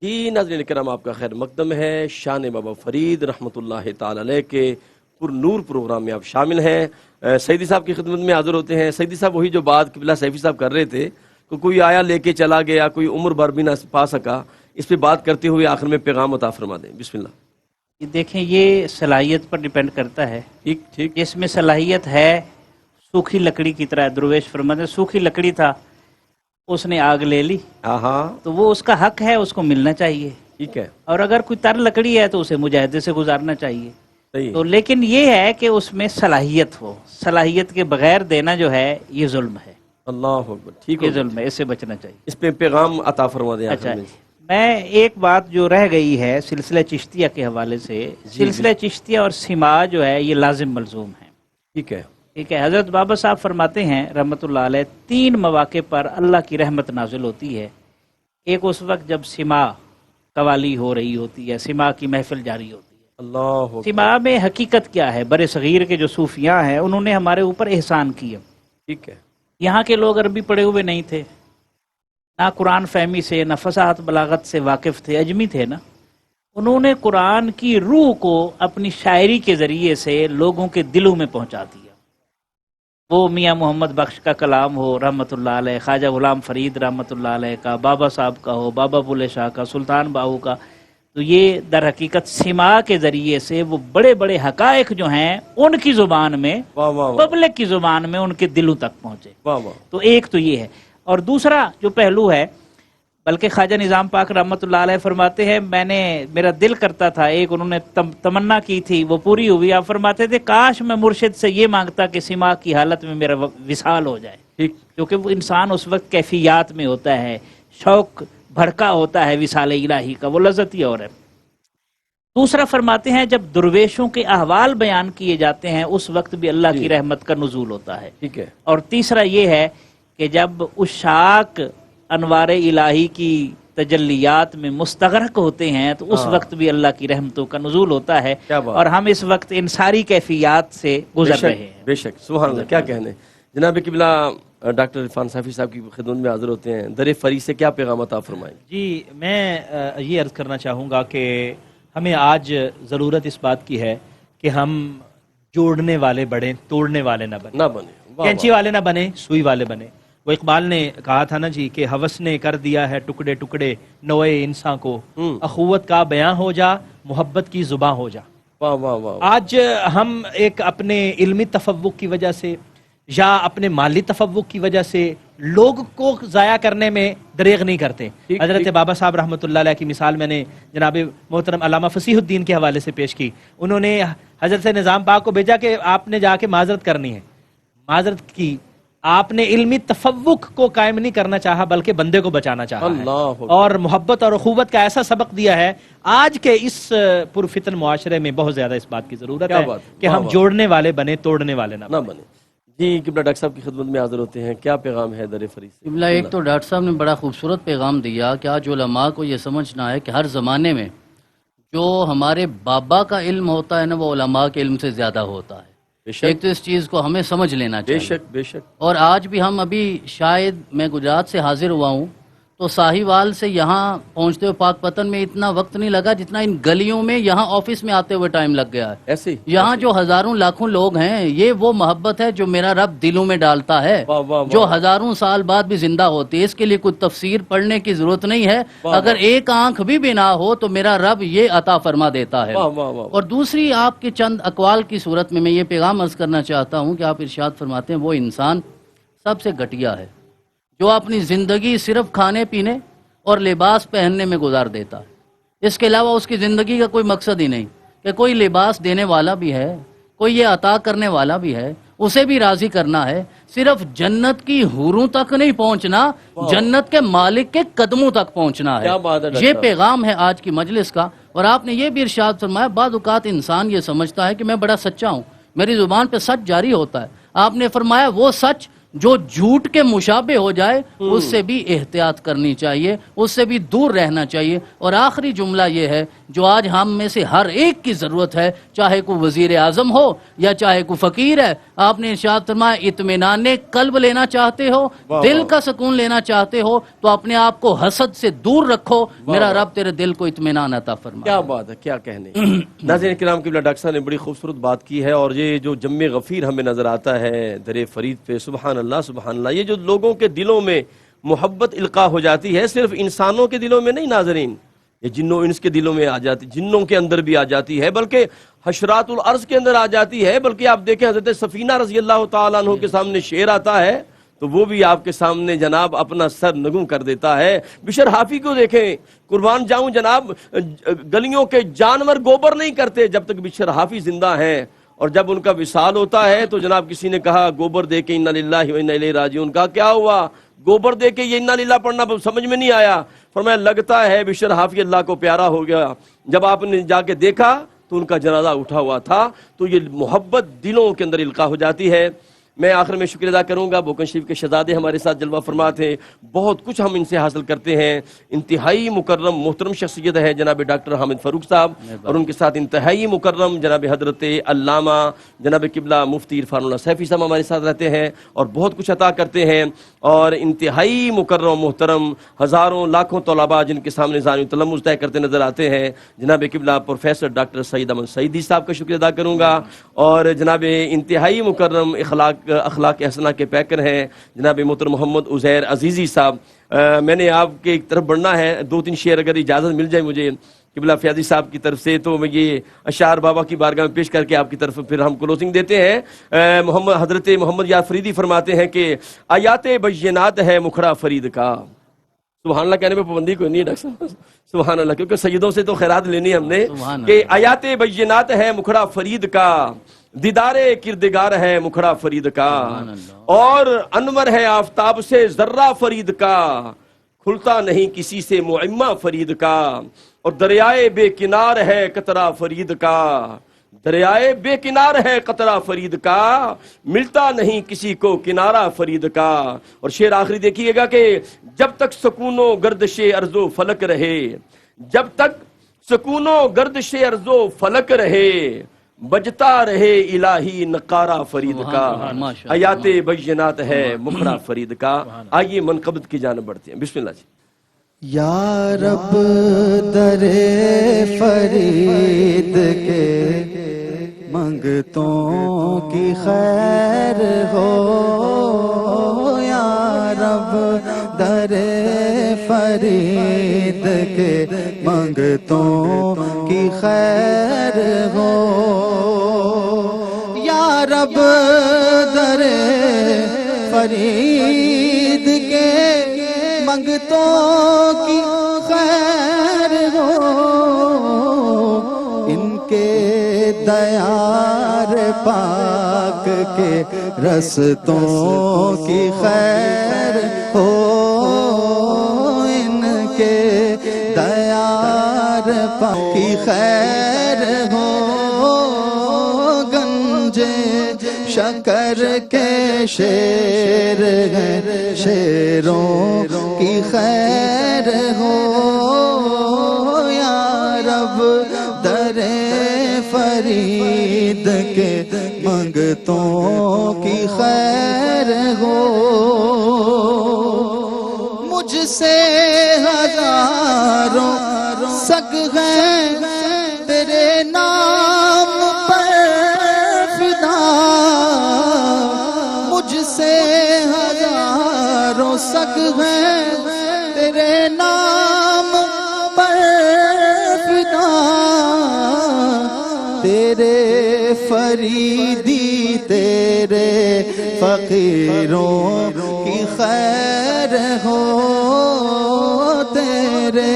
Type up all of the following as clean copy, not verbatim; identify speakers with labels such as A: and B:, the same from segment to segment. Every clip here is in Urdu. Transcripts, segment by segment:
A: جی ناظرین کرام، آپ کا خیر مقدم ہے۔ شان بابا فرید رحمۃ اللہ تعالی علیہ کے پر نور پروگرام میں آپ شامل ہیں۔ سیدی صاحب کی خدمت میں حاضر ہوتے ہیں۔ سیدی صاحب وہی جو بات قبلہ سیفی صاحب کر رہے تھے کہ کوئی آیا لے کے چلا گیا، کوئی عمر بھر بھی نہ پا سکا، اس پہ بات کرتے ہوئے آخر میں پیغام عطا فرما دیں۔ بسم اللہ۔
B: دیکھیں، یہ صلاحیت پر ڈیپینڈ کرتا ہے۔
A: ٹھیک ٹھیک۔
B: جس میں صلاحیت ہے، سوکھی لکڑی کی طرح درویش فرماتے ہیں، سوکھی لکڑی تھا، اس نے آگ لے لی
A: ہاں
B: تو وہ اس کا حق ہے، اس کو ملنا چاہیے۔
A: ٹھیک ہے،
B: اور اگر کوئی تر لکڑی ہے تو اسے مجاہدے سے گزارنا چاہیے۔
A: صحیح۔
B: تو لیکن یہ ہے کہ اس میں صلاحیت ہو، صلاحیت کے بغیر دینا جو ہے یہ ظلم ہے،
A: اللہ اکبر، ٹھیک
B: یہ
A: ہو
B: ظلم ہے، اس سے بچنا چاہیے۔
A: اس پہ پیغام عطا فرما دیں
B: اچھا،
A: آخر میں۔
B: میں ایک بات جو رہ گئی ہے سلسلہ چشتیہ کے حوالے سے، سلسلہ چشتیہ اور سماع جو ہے یہ لازم ملزوم ہے۔
A: ٹھیک ہے،
B: ٹھیک ہے، حضرت بابا صاحب فرماتے ہیں رحمۃ اللہ علیہ، 3 مواقع پر اللہ کی رحمت نازل ہوتی ہے۔ ایک اس وقت جب سماع قوالی ہو رہی ہوتی ہے، سماع کی محفل جاری ہوتی ہے۔
A: اللہ اکبر،
B: سماع میں حقیقت کیا ہے؟ بر صغیر کے جو صوفیاء ہیں انہوں نے ہمارے اوپر احسان کیا۔
A: ٹھیک ہے،
B: یہاں کے لوگ عربی پڑھے ہوئے نہیں تھے، نہ قرآن فہمی سے، نہ فصاحت بلاغت سے واقف تھے، اجمی تھے نا۔ انہوں نے قرآن کی روح کو اپنی شاعری کے ذریعے سے لوگوں کے دلوں میں پہنچا دیا۔ وہ میاں محمد بخش کا کلام ہو رحمۃ اللہ علیہ، خواجہ غلام فرید رحمۃ اللہ علیہ کا، بابا صاحب کا ہو، بابا بلے شاہ کا، سلطان باہو کا، تو یہ در حقیقت سماع کے ذریعے سے وہ بڑے بڑے حقائق جو ہیں ان کی زبان میں،
A: واہ واہ واہ،
B: پبلک کی زبان میں ان کے دلوں تک پہنچے۔
A: واہ واہ،
B: تو ایک تو یہ ہے، اور دوسرا جو پہلو ہے، بلکہ خواجہ نظام پاک رحمۃ اللہ علیہ فرماتے ہیں، میرا دل کرتا تھا، ایک انہوں نے تمنا کی تھی، وہ پوری ہوئی۔ آپ فرماتے تھے کاش میں مرشد سے یہ مانگتا کہ سماع کی حالت میں میرا وصال ہو جائے،
A: ٹھیک،
B: کیونکہ وہ انسان اس وقت کیفیات میں ہوتا ہے، شوق بھڑکا ہوتا ہے وصال الہی کا، وہ لذت ہی اور ہے۔ دوسرا فرماتے ہیں جب درویشوں کے احوال بیان کیے جاتے ہیں اس وقت بھی اللہ کی رحمت کا نزول ہوتا ہے۔
A: ٹھیک ہے،
B: اور تیسرا یہ ہے کہ جب عشاق انوار الہی کی تجلیات میں مستغرق ہوتے ہیں تو اس وقت بھی اللہ کی رحمتوں کا نزول ہوتا ہے،
A: کیا بات،
B: اور ہم اس وقت ان ساری کیفیات سے گزر رہے ہیں۔
A: بے شک، سبحان اللہ، کیا کہنے۔ جناب قبلہ ڈاکٹر عرفان صافی صاحب کی خدمت میں حاضر ہوتے ہیں، در فریض سے کیا پیغام عطا فرمائیں؟
C: جی، میں یہ عرض کرنا چاہوں گا کہ ہمیں آج ضرورت اس بات کی ہے کہ ہم جوڑنے والے بڑھیں، توڑنے والے نہ بنیں،
A: نہ بنے،
C: کینچی والے نہ بنیں، سوئی والے بنیں۔ وہ اقبال نے کہا تھا نا جی کہ ہوس نے کر دیا ہے ٹکڑے ٹکڑے نوئے انسان کو، اخوت کا بیاں ہو جا، محبت کی زباں ہو جا۔
A: واہ واہ واہ،
C: آج ہم ایک اپنے علمی تفوق کی وجہ سے یا اپنے مالی تفوق کی وجہ سے لوگ کو ضائع کرنے میں دریغ نہیں کرتے۔ حضرت بابا صاحب رحمۃ اللہ علیہ کی مثال میں نے جناب محترم علامہ فصیح الدین کے حوالے سے پیش کی۔ انہوں نے حضرت نظام پاک کو بھیجا کہ آپ نے جا کے معذرت کرنی ہے، معذرت کی، آپ نے علمی تفوق کو قائم نہیں کرنا چاہا بلکہ بندے کو بچانا چاہا ہے، اور محبت اور اخوت کا ایسا سبق دیا ہے۔ آج کے اس پرفتن معاشرے میں بہت زیادہ اس بات کی ضرورت ہے کہ ہم جوڑنے والے بنے، توڑنے والے نہ
A: بنے۔ جی قبلہ ڈاکٹر صاحب کی خدمت میں حاضر ہوتے ہیں، کیا پیغام ہے در فریض سے؟
D: قبلہ ایک تو ڈاکٹر صاحب نے بڑا خوبصورت پیغام دیا کہ آج علماء کو یہ سمجھنا ہے کہ ہر زمانے میں جو ہمارے بابا کا علم ہوتا ہے نا وہ علماء کے علم سے زیادہ ہوتا ہے۔ ایک تو اس چیز کو ہمیں سمجھ لینا چاہیے۔
A: بے شک، بے شک۔
D: اور آج بھی ہم ابھی شاید میں گجرات سے حاضر ہوا ہوں تو ساہیوال سے یہاں پہنچتے ہوئے پاک پتن میں اتنا وقت نہیں لگا جتنا ان گلیوں میں یہاں آفس میں آتے ہوئے ٹائم لگ گیا ہے۔
A: ایسے
D: یہاں جو ہزاروں لاکھوں لوگ ہیں یہ وہ محبت ہے جو میرا رب دلوں میں ڈالتا ہے، جو ہزاروں سال بعد بھی زندہ ہوتی ہے۔ اس کے لیے کوئی تفسیر پڑھنے کی ضرورت نہیں ہے، اگر ایک آنکھ بھی بنا ہو تو میرا رب یہ عطا فرما دیتا ہے۔ اور دوسری آپ کے چند اقوال کی صورت میں یہ پیغام عرض کرنا چاہتا ہوں کہ آپ ارشاد فرماتے ہیں وہ انسان سب سے گھٹیا ہے جو اپنی زندگی صرف کھانے پینے اور لباس پہننے میں گزار دیتا ہے، اس کے علاوہ اس کی زندگی کا کوئی مقصد ہی نہیں کہ کوئی لباس دینے والا بھی ہے، کوئی یہ عطا کرنے والا بھی ہے، اسے بھی راضی کرنا ہے، صرف جنت کی حوروں تک نہیں پہنچنا، جنت کے مالک کے قدموں تک پہنچنا ہے۔ یہ پیغام ہے آج کی مجلس کا۔ اور آپ نے یہ بھی ارشاد فرمایا بعض اوقات انسان یہ سمجھتا ہے کہ میں بڑا سچا ہوں، میری زبان پہ سچ جاری ہوتا ہے۔ آپ نے فرمایا وہ سچ جو جھوٹ کے مشابہ ہو جائے اس سے بھی احتیاط کرنی چاہیے، اس سے بھی دور رہنا چاہیے۔ اور آخری جملہ یہ ہے جو آج ہم میں سے ہر ایک کی ضرورت ہے، چاہے کوئی وزیر اعظم ہو یا چاہے کوئی فقیر ہے. آپ نے ارشاد فرمایا اطمینان قلب لینا چاہتے ہو، دل کا سکون لینا چاہتے ہو تو اپنے آپ کو حسد سے دور رکھو، میرا رب تیرے دل کو اطمینان عطا فرمائے.
A: کیا بات ہے، کیا کہنے. ناظرین کرام، قبلہ ڈاکٹر صاحب نے بڑی خوبصورت بات کی ہے، اور یہ جو جم غفیر ہمیں نظر آتا ہے در فرید پہ، سبحان اللہ سبحان اللہ، یہ جو لوگوں کے دلوں میں محبت القاء ہو جاتی ہے، صرف انسانوں کے دلوں میں نہیں ناظرین، یہ جنوں انس کے دلوں میں آ جاتی، جنوں کے اندر بھی آ جاتی ہے، بلکہ حشرات الارض کے اندر آ جاتی ہے. بلکہ آپ دیکھیں حضرت سفینہ رضی اللہ تعالیٰ عنہ کے سامنے شیر آتا ہے تو وہ بھی آپ کے سامنے جناب اپنا سر نگوں کر دیتا ہے. بشر حافی کو دیکھیں، قربان جاؤں جناب، گلیوں کے جانور گوبر نہیں کرتے جب تک بشر حافی زندہ ہیں، اور جب ان کا وصال ہوتا ہے تو جناب کسی نے کہا گوبر دے کے انا للہ و انا الیہ راجعون، کہا کیا ہوا؟ گوبر دے کے یہ انا للہ پڑھنا سمجھ میں نہیں آیا. فرمایا لگتا ہے بشر حافی اللہ کو پیارا ہو گیا. جب آپ نے جا کے دیکھا تو ان کا جنازہ اٹھا ہوا تھا. تو یہ محبت دلوں کے اندر القاء ہو جاتی ہے. میں آخر میں شکر ادا کروں گا، بوکن شریف کے شہزادے ہمارے ساتھ جلوہ فرما تھے، بہت کچھ ہم ان سے حاصل کرتے ہیں. انتہائی مکرم محترم شخصیت ہے جناب ڈاکٹر حامد فاروق صاحب، اور ان کے ساتھ انتہائی مکرم جناب حضرت علامہ جناب قبلہ مفتی عرفان اللہ سیفی صاحب ہمارے ساتھ رہتے ہیں اور بہت کچھ عطا کرتے ہیں. اور انتہائی مکرم محترم ہزاروں لاکھوں طلباء جن کے سامنے ظاہر تلمذ طے کرتے نظر آتے ہیں، جناب قبلہ پروفیسر ڈاکٹر سعید احمد سعیدی صاحب کا شکر ادا کروں گا. اور جناب انتہائی مکرم اخلاق حسنہ کے پیکر ہیں جناب محترم محمد عزیر عزیزی صاحب. میں نے آپ کے ایک طرف بڑھنا ہے، 2-3 شعر اگر اجازت مل جائے مجھے قبلہ فیاضی صاحب کی طرف سے، تو میں یہ اشعار بابا کی بارگاہ میں پیش کر کے آپ کی طرف پھر ہم کلوزنگ دیتے ہیں. حضرت محمد یار فریدی فرماتے ہیں کہ آیات بینات ہے مکھڑا فرید کا. سبحان اللہ کہنے میں پابندی کوئی نہیں ہے ڈاکٹر صاحب، سبحان اللہ، کیونکہ سیدوں سے تو خیرات لینی ہے ہم نے، کہ آیات بینات ہے مکھڑا فرید کا، دیدار کردگار ہے مکھڑا فرید کا، اور انور ہے آفتاب سے ذرہ فرید کا، کھلتا نہیں کسی سے معمہ فرید کا، اور دریائے بے کنار ہے قطرہ فرید کا، دریائے بے کنار ہے قطرہ فرید کا، ملتا نہیں کسی کو کنارہ فرید کا. اور شعر آخری دیکھیے گا کہ جب تک سکون و گردش ارض و فلک رہے، جب تک سکون و گردش ارض و فلک رہے، بجتا رہے الہی نقارہ فرید کا، آیات بینات ہے مکھڑا فرید کا. آئیے منقبت کی جانب بڑھتے ہیں. بسم اللہ جی.
E: یا رب در فرید کے منگتوں کی خیر ہو، یا رب در فرید کے منگتوں کی خیر ہو، یا رب در فرید کے منگتوں کی خیر ہو، ان کے دیار پاک کے رستوں کی خیر ہو، ان کے دیار پاک کی خیر ہو، گنجے شکر کے شیر ہیں شیروں کی خیر ہو، یا رب در فرید کے منگتوں کی خیر ہو. مجھ سے ہزاروں سگ ہیں تیرے نام پر فدا، مجھ سے ہزاروں سگ ہیں تیرے نام پر فدا، تیرے فریدی تیرے فقیروں کی خیر ہو، تیرے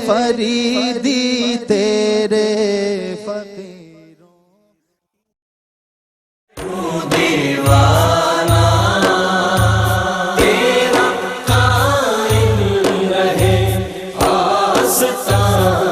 E: فریدی تیرے فقیروں.
F: دیوانہ تیرا قائم رہے آستان